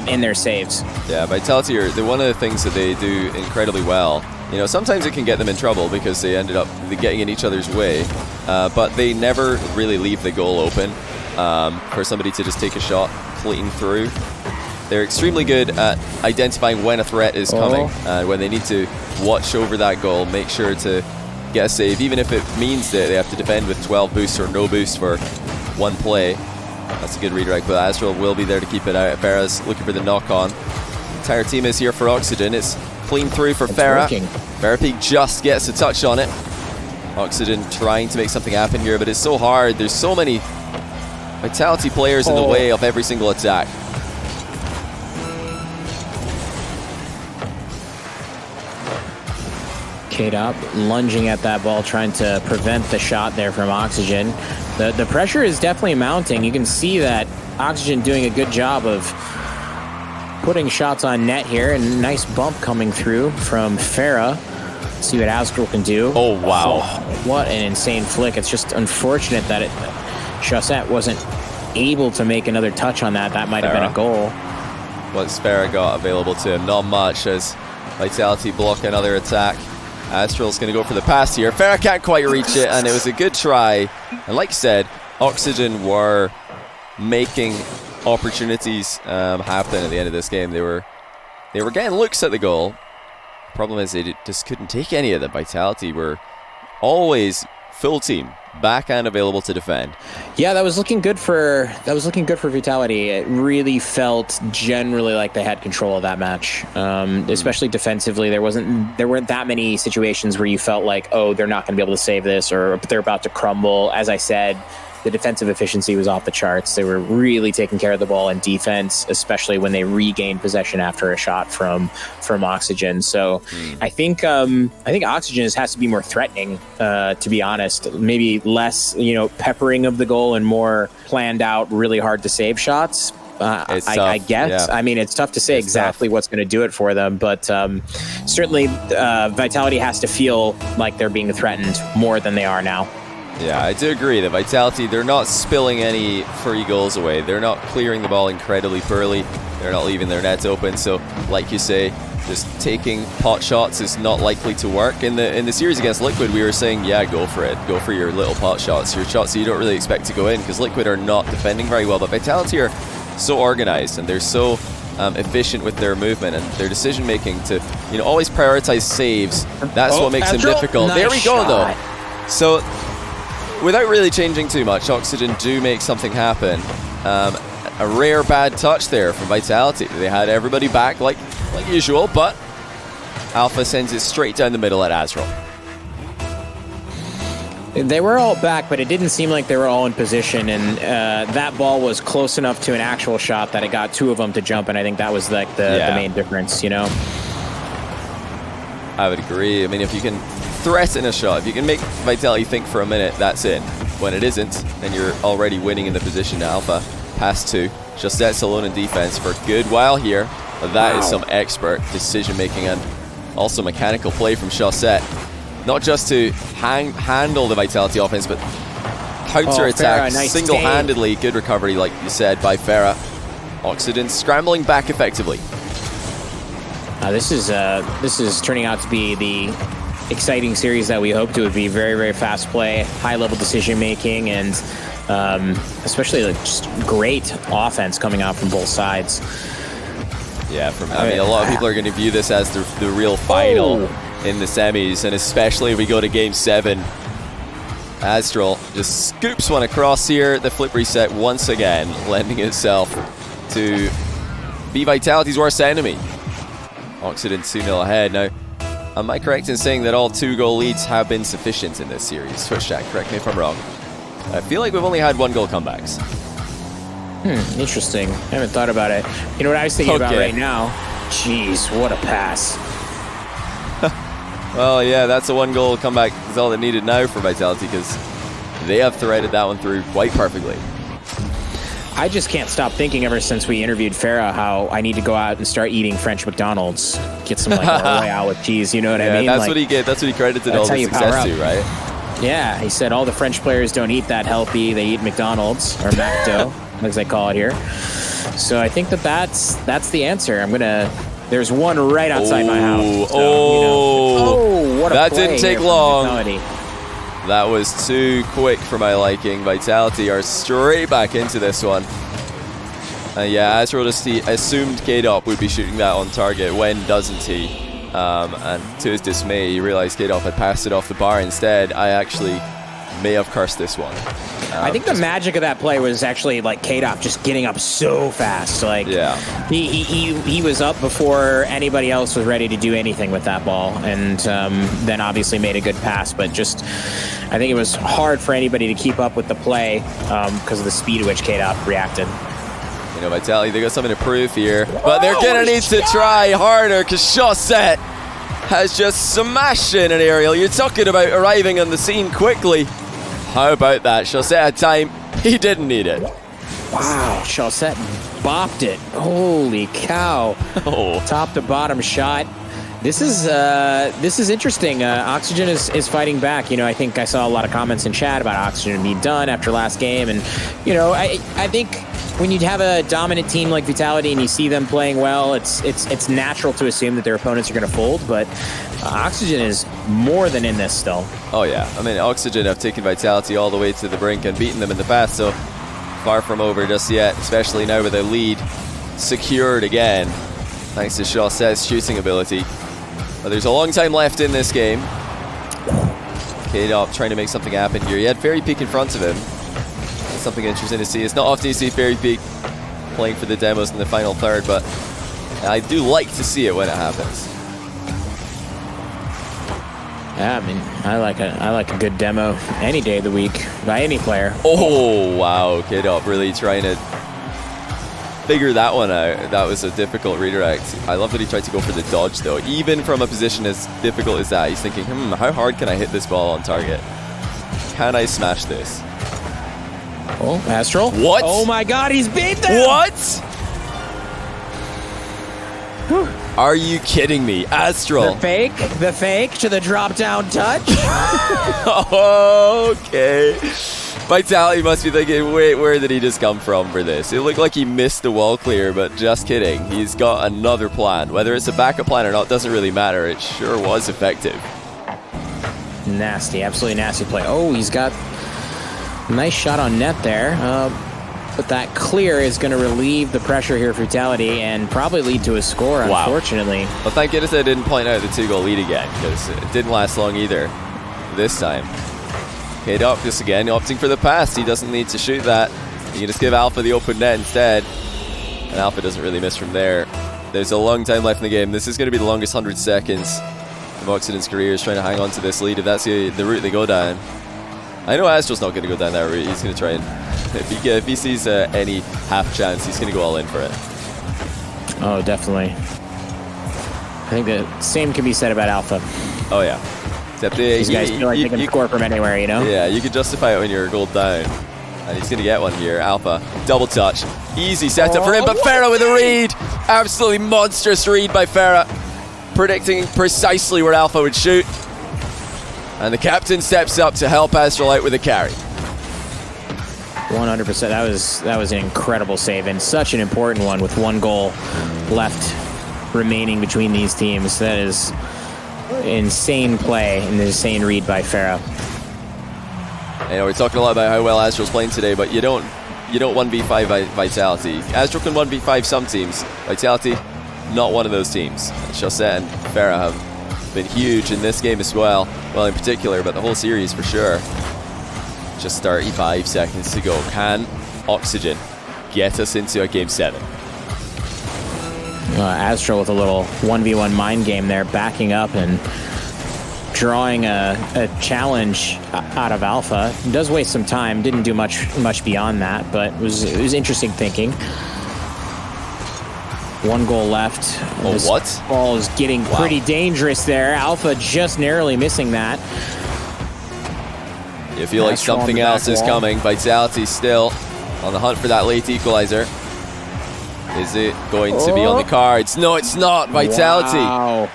in their saves. Yeah, Vitality are one of the things that they do incredibly well. You know, sometimes it can get them in trouble because they ended up getting in each other's way, but they never really leave the goal open for somebody to just take a shot clean through. They're extremely good at identifying when a threat is coming, and when they need to watch over that goal, make sure to get a save, even if it means that they have to defend with 12 boosts or no boost for one play. That's a good redirect, but Astral will be there to keep it out. Farah's looking for the knock-on. entire team is here for Oxygen. It's clean through for Farah. Farah just gets a touch on it. Oxygen trying to make something happen here, but it's so hard. There's so many Vitality players in the way of every single attack. K-Dop lunging at that ball, trying to prevent the shot there from Oxygen. The pressure is definitely mounting. You can see that Oxygen doing a good job of putting shots on net here, and nice bump coming through from Farah. See what Astral can do. Oh, wow. What an insane flick. It's just unfortunate that Chaussette wasn't able to make another touch on that. That might have been a goal. What's Farah got available to him? Not much, as Vitality block another attack. Astral's going to go for the pass here. Farah can't quite reach it, and it was a good try. And like you said, Oxygen were making opportunities happen at the end of this game. They were getting looks at the goal. Problem is they just couldn't take any of them. Vitality were always full team, back and available to defend. Yeah, that was looking good for Vitality. It really felt generally like they had control of that match, especially defensively. There weren't that many situations where you felt like, oh, they're not going to be able to save this, or they're about to crumble. As I said, the defensive efficiency was off the charts. They were really taking care of the ball in defense, especially when they regained possession after a shot from Oxygen. So I think Oxygen has to be more threatening, to be honest. Maybe less, peppering of the goal and more planned out, really hard to save shots. I guess. Yeah. I mean, it's tough to say exactly what's going to do it for them, but certainly Vitality has to feel like they're being threatened more than they are now. Yeah, I do agree that Vitality, they're not spilling any free goals away. They're not clearing the ball incredibly poorly. They're not leaving their nets open. So, like you say, just taking pot shots is not likely to work. In the series against Liquid, we were saying, yeah, go for it. Go for your little pot shots, your shots that you don't really expect to go in, because Liquid are not defending very well. But Vitality are so organized, and they're so efficient with their movement and their decision making to always prioritize saves. That's what makes them difficult. There we go, though. So, without really changing too much, Oxygen do make something happen. A rare bad touch there from Vitality. They had everybody back like usual, but Alpha sends it straight down the middle at Astral. They were all back, but it didn't seem like they were all in position, and that ball was close enough to an actual shot that it got two of them to jump, and I think that was like the main difference, I would agree. I mean, if you can threaten a shot, if you can make Vitality think for a minute, that's it. When it isn't, then you're already winning in the position to Alpha. Pass two. Chaussette's alone in defense for a good while here. But that is some expert decision making and also mechanical play from Chaussette. Not just to handle the Vitality offense, but counter attack single-handedly. Good recovery, like you said, by Farah. Oxygen scrambling back effectively. This is turning out to be the exciting series that we hoped it would be. Very, very fast play, high-level decision-making, and especially just great offense coming out from both sides. Yeah, I mean, a lot of people are going to view this as the real final in the semis, and especially if we go to Game 7. Astral just scoops one across here. The flip reset once again, lending itself to be Vitality's worst enemy. Oxygen 2-0 ahead. Now, am I correct in saying that all 2-goal leads have been sufficient in this series? Twitch chat, correct me if I'm wrong. I feel like we've only had 1-goal comebacks. Interesting. I haven't thought about it. You know what I was thinking about right now? Jeez, what a pass. Well, yeah, that's a 1-goal comeback. Is all that needed now for Vitality, because they have threaded that one through quite perfectly. I just can't stop thinking ever since we interviewed Farah how I need to go out and start eating French McDonald's. Get some Royale with cheese, you know what I mean? That's what he credited all the success to, right? Yeah, he said all the French players don't eat that healthy. They eat McDonald's, or McDo, as they call it here. So I think that's the answer. There's one right outside my house. So, what a that play didn't take long. That was too quick for my liking. Vitality are straight back into this one. Yeah, Astral just assumed K-Dop would be shooting that on target. When doesn't he? And to his dismay, he realized K-Dop had passed it off the bar instead. I actually may have cursed this one. I think the magic of that play was actually like Kadoff just getting up so fast. Like, yeah, he was up before anybody else was ready to do anything with that ball, and then obviously made a good pass. But just, I think it was hard for anybody to keep up with the play because of the speed at which Kadoff reacted. You know, Vitality, they got something to prove here, but they're gonna need to try harder because Chaussette has just smashed in an aerial. You're talking about arriving on the scene quickly. How about that? Chaussette had time. He didn't need it. Wow, Chaussette bopped it. Holy cow. Oh. Top to bottom shot. This is interesting. Oxygen is fighting back. You know, I think I saw a lot of comments in chat about Oxygen being done after last game. And, you know, I think when you have a dominant team like Vitality and you see them playing well, it's natural to assume that their opponents are going to fold. But Oxygen is more than in this still. Oh, yeah. I mean, Oxygen have taken Vitality all the way to the brink and beaten them in the past. So far from over just yet, especially now with a lead secured again, thanks to Chaussette's shooting ability. But there's a long time left in this game. Kadoff trying to make something happen here. He had Fairy Peak in front of him. That's something interesting to see. It's not often you see Fairy Peak playing for the demos in the final third, but I do like to see it when it happens. Yeah, I mean, I like a good demo any day of the week by any player. Oh, wow. Kadoff really trying to figure that one out. That was a difficult redirect. I love that he tried to go for the dodge, though. Even from a position as difficult as that, he's thinking, how hard can I hit this ball on target? Can I smash this? Oh, Astral. What? Oh my god, he's beat them! What? Are you kidding me? Astral. The fake to the drop down touch. Okay. Vitality must be thinking, wait, where did he just come from for this? It looked like he missed the wall clear, but just kidding. He's got another plan. Whether it's a backup plan or not doesn't really matter. It sure was effective. Nasty, absolutely nasty play. Oh, he's got a nice shot on net there. But that clear is going to relieve the pressure here for Vitality and probably lead to a score, unfortunately. Well, thank goodness I didn't point out the 2-goal lead again, because it didn't last long either this time. Kadoff just again opting for the pass. He doesn't need to shoot that. You can just give Alpha the open net instead. And Alpha doesn't really miss from there. There's a long time left in the game. This is going to be the longest 100 seconds of Oxygen's career, is trying to hang on to this lead if that's the route they go down. I know Astral's not going to go down that route. He's going to try and, if he sees any half chance, he's going to go all in for it. Oh, definitely. I think the same can be said about Alpha. Oh, yeah. Except these guys feel like they can score from anywhere, you know? Yeah, you can justify it when you're a goal down. And he's going to get one here. Alpha, double touch. Easy setup for him, but Farah with a read. Absolutely monstrous read by Farah. Predicting precisely where Alpha would shoot. And the captain steps up to help Astral out with a carry. 100%. That was an incredible save, and such an important one with one goal left remaining between these teams. That is insane play and an insane read by Farah. You know, we're talking a lot about how well Astral's playing today, but you don't 1v5 Vitality. Astral can 1v5 some teams. Vitality, not one of those teams. Chaussette and Farah have been huge in this game as well. Well, in particular, but the whole series for sure. Just 35 seconds to go. Can Oxygen get us into a Game 7? Astral with a little 1v1 mind game there, backing up and drawing a challenge out of Alpha. It does waste some time, didn't do much beyond that, but it was interesting thinking. One goal left. Oh, this what? Ball is getting pretty dangerous there. Alpha just narrowly missing that. You feel like something else is coming. Vitality still on the hunt for that late equalizer. Is it going to be on the cards? No, it's not. Vitality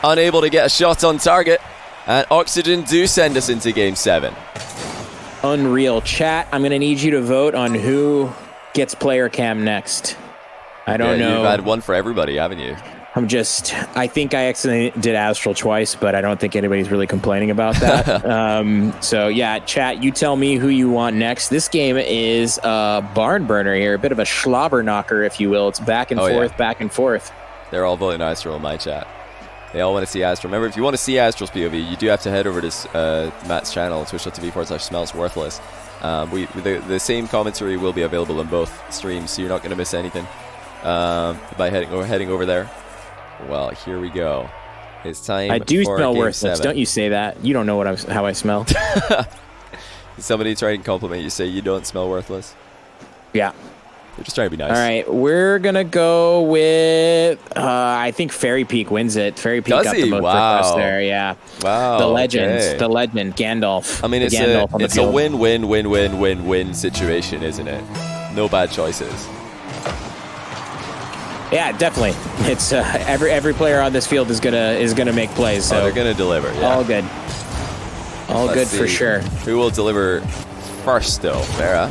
unable to get a shot on target. And Oxygen do send us into Game 7. Unreal. Chat, I'm going to need you to vote on who gets player cam next. I don't know. You've had one for everybody, haven't you? I think I accidentally did Astral twice, but I don't think anybody's really complaining about that. So yeah, chat, you tell me who you want next. This game is a barn burner here, a bit of a slobber knocker, if you will. It's back and forth, back and forth. They're all voting Astral in my chat. They all want to see Astral. Remember, if you want to see Astral's POV, you do have to head over to Matt's channel, twitch.tv/Smellsworthless. The same commentary will be available on both streams, so you're not going to miss anything by heading over there. Well, here we go. It's time. I do smell worthless. Don't you say that? You don't know how I smell. Somebody trying to compliment you, say you don't smell worthless. Yeah. They're just trying to be nice. All right, we're going to go with, I think Fairy Peak wins it. Fairy Peak got the most requests there, yeah. Wow. The legend, the legend, Gandalf. I mean, it's a win-win-win-win-win-win situation, isn't it? No bad choices. Yeah, definitely. It's every player on this field is gonna make plays. So they're gonna deliver. Yeah. All good. Let's see for sure. Who will deliver first, though? Farah.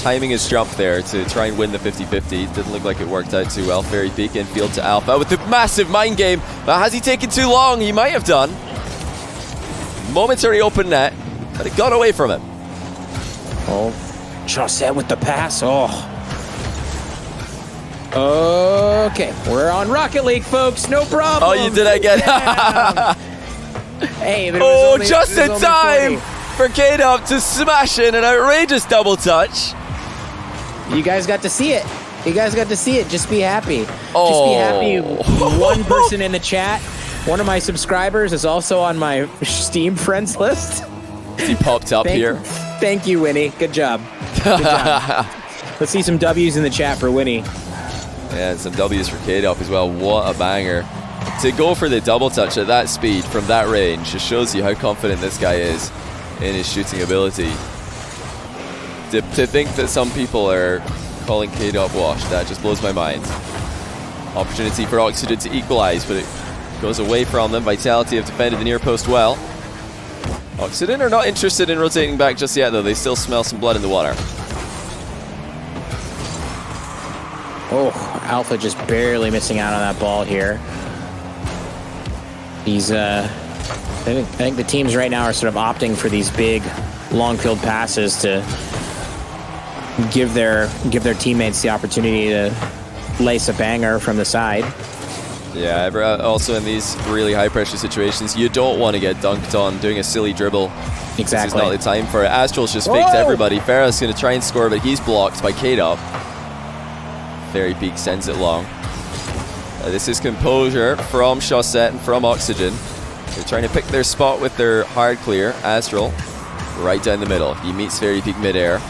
Timing his jump there to try and win the 50-50. Didn't look like it worked out too well. Fairy Peak infield to Alpha with the massive mind game. But has he taken too long? He might have done. Momentary open net, but it got away from him. Oh, Chaussette with the pass. Oh. Okay, we're on Rocket League, folks. No problem. Oh, you did again. Yeah. Hey, just in time for K-Dub to smash in an outrageous double touch. You guys got to see it. Just be happy. Just be happy. One person in the chat, one of my subscribers, is also on my Steam friends list. He popped up here. Thank you, Winnie. Good job. Let's see some W's in the chat for Winnie. Yeah, and some W's for K-Dub as well. What a banger. To go for the double touch at that speed from that range just shows you how confident this guy is in his shooting ability. To think that some people are calling K-Dub washed, that just blows my mind. Opportunity for Oxygen to equalize, but it goes away from them. Vitality have defended the near post well. Oxygen are not interested in rotating back just yet, though. They still smell some blood in the water. Oh, Alpha just barely missing out on that ball here. He's, I think the teams right now are sort of opting for these big, long field passes to give their teammates the opportunity to lace a banger from the side. Yeah, also in these really high pressure situations, you don't want to get dunked on doing a silly dribble. Exactly. This is not the time for it. Astral's just faked everybody. Farah's going to try and score, but he's blocked by K-Dub. Fairy Peak sends it long. This is composure from Chaussette and from Oxygen. They're trying to pick their spot with their hard clear. Astral, right down the middle. He meets Fairy Peak midair.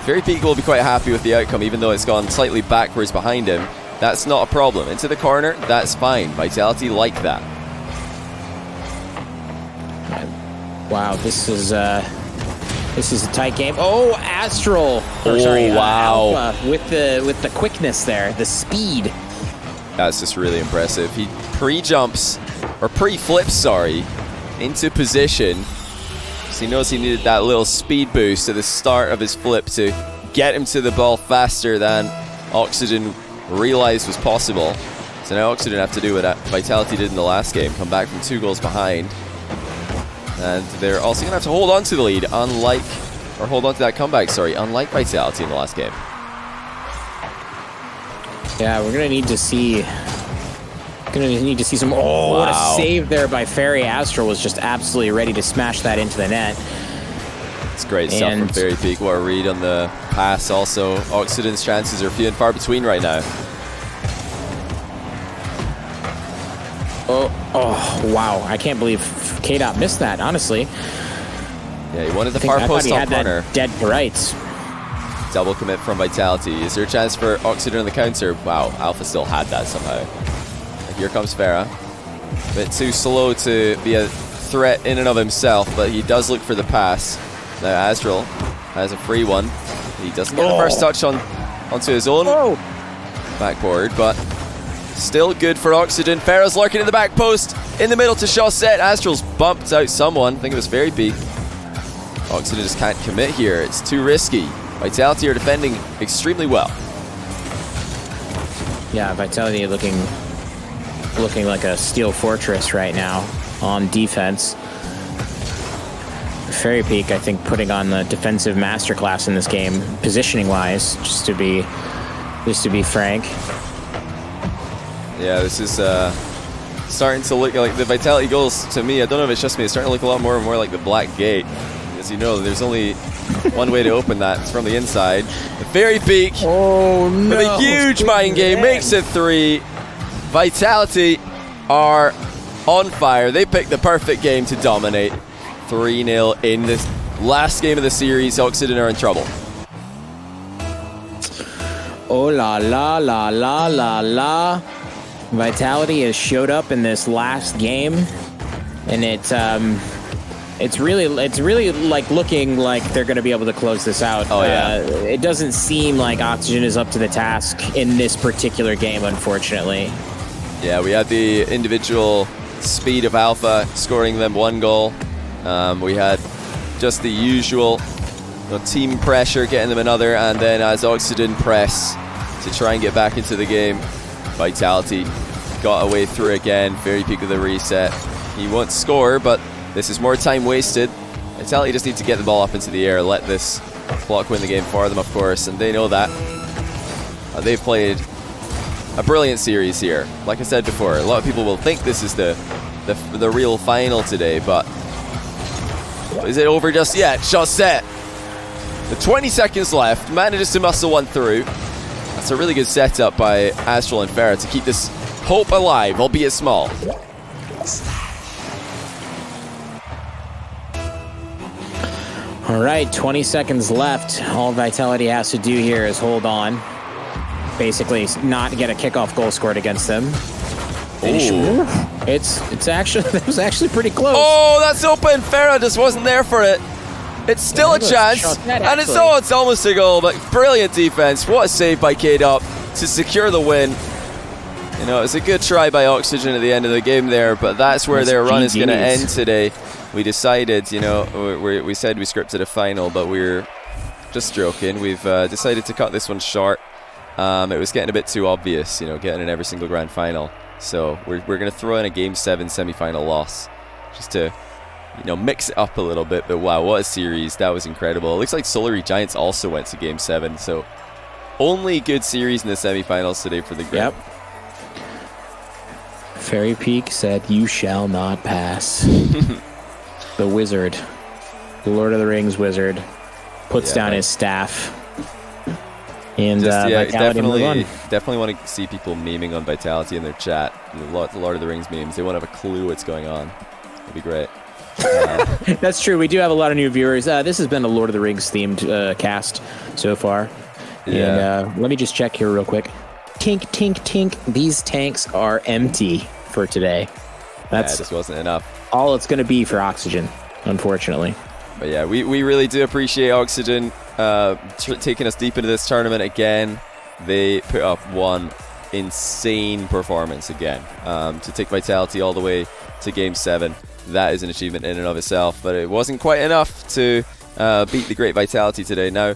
Fairy Peak will be quite happy with the outcome, even though it's gone slightly backwards behind him. That's not a problem. Into the corner, that's fine. Vitality like that. Wow, this is a tight game. Oh, Astral. Wow. Alpha with the quickness there, the speed. That's just really impressive. He pre-jumps, or pre-flips, sorry, into position. So he knows he needed that little speed boost at the start of his flip to get him to the ball faster than Oxygen realized was possible. So now Oxygen have to do what Vitality did in the last game, come back from 2 goals behind. And they're also going to have to hold on to the lead, unlike that comeback, unlike Vitality in the last game. Yeah, we're gonna need to see some. Oh, what a save there by Fairy. Astral was just absolutely ready to smash that into the net. It's great stuff from Fairy Peak. What a read on the pass. Also, Oxygen's chances are few and far between right now. Oh, wow! I can't believe K-Dot missed that. Honestly. Yeah, he wanted the far post top corner. Dead to rights. Double commit from Vitality. Is there a chance for Oxygen on the counter? Wow, Alpha still had that somehow. Here comes Farah. A bit too slow to be a threat in and of himself, but he does look for the pass. Now Astral has a free one. He doesn't get the first touch onto his own backboard, but still good for Oxygen. Farah's lurking in the back post, in the middle to Chaussette. Astral's bumped out someone. I think it was Fairy Peak. Oxygen just can't commit here. It's too risky. Vitality are defending extremely well. Yeah, Vitality looking like a steel fortress right now on defense. Fairy Peak, I think, putting on the defensive masterclass in this game, positioning-wise, just to be frank. Yeah, this is starting to look like the Vitality goals to me. I don't know if it's just me. It's starting to look a lot more and more like the Black Gate. As you know, there's only one way to open that. It's from the inside. The Fairy Peak. Oh no! With a huge mind game makes it 3. Vitality are on fire. They picked the perfect game to dominate. 3-0 in this last game of the series. Oxygen are in trouble. Oh la la la la la la. Vitality has showed up in this last game, and it's really like looking like they're going to be able to close this out. Oh yeah. It doesn't seem like Oxygen is up to the task in this particular game, unfortunately. Yeah, we had the individual speed of Alpha scoring them 1 goal. We had just the usual team pressure getting them another, and then as Oxygen press to try and get back into the game, Vitality got a way through again. Fairy Peak with a reset. He won't score, but this is more time wasted. Vitality just need to get the ball up into the air, let this clock win the game for them, of course, and they know that. They've played a brilliant series here. Like I said before, a lot of people will think this is the real final today, but is it over just yet? Shot set. The 20 seconds left, manages to muscle one through. That's a really good setup by Astral and Farah to keep this hope alive, albeit small. All right, 20 seconds left. All Vitality has to do here is hold on. Basically, not get a kickoff goal scored against them. Ooh. It's actually, that was actually pretty close. Oh, that's open. Farah just wasn't there for it. It's still a chance, and it's almost a goal, but brilliant defense. What a save by K-Dop to secure the win. You know, it's a good try by Oxygen at the end of the game there, but that's where their run is going to end today. We decided, you know, we said we scripted a final, but we're just joking. We've decided to cut this one short. It was getting a bit too obvious, you know, getting in every single grand final. So we're going to throw in a Game 7 semi-final loss just to, you know, mix it up a little bit. But wow, what a series. That was incredible. It looks like Solary Giants also went to Game 7. So only good series in the semi-finals today for the group. Yep. Fairy Peak said, "You shall not pass." The wizard, the Lord of the Rings wizard, puts down his staff. And definitely want to see people memeing on Vitality in their chat. The Lord of the Rings memes. They won't have a clue what's going on. It'd be great. That's true. We do have a lot of new viewers. This has been a Lord of the Rings themed cast so far. Yeah. And let me just check here real quick. Tink, tink, tink. These tanks are empty for today. That's just wasn't enough. All it's going to be for Oxygen, unfortunately. But yeah, we really do appreciate Oxygen taking us deep into this tournament again. They put up one insane performance again to take Vitality all the way to Game 7. That is an achievement in and of itself, but it wasn't quite enough to beat the great Vitality today. Now,